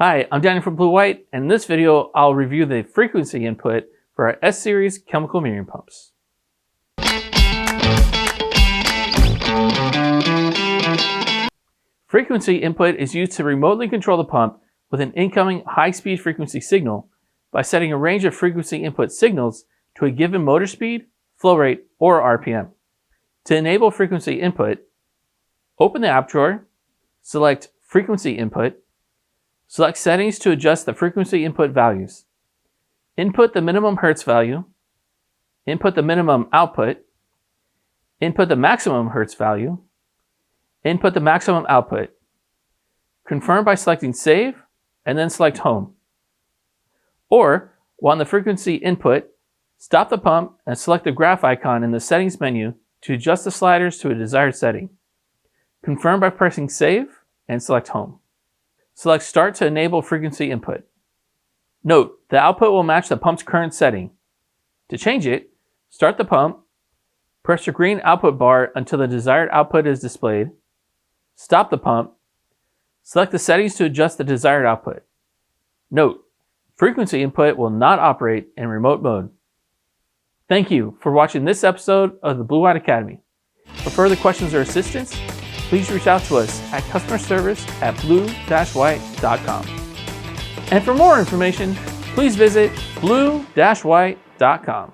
Hi, I'm Danny from Blue White, and in this video I'll review the frequency input for our S-Series chemical metering pumps. Frequency input is used to remotely control the pump with an incoming high-speed frequency signal by setting a range of frequency input signals to a given motor speed, flow rate, or RPM. To enable frequency input, open the app drawer, select Frequency Input, select Settings to adjust the frequency input values. Input the minimum hertz value, input the minimum output, input the maximum hertz value, input the maximum output. Confirm by selecting Save, and then select Home. Or, while on the frequency input, stop the pump and select the graph icon in the Settings menu to adjust the sliders to a desired setting. Confirm by pressing Save and select Home. Select Start to enable frequency input. Note, the output will match the pump's current setting. To change it, start the pump, press the green output bar until the desired output is displayed, stop the pump, select the settings to adjust the desired output. Note, frequency input will not operate in remote mode. Thank you for watching this episode of the Blue White Academy. For further questions or assistance, please reach out to us at customerservice@blue-white.com. And for more information, please visit blue-white.com.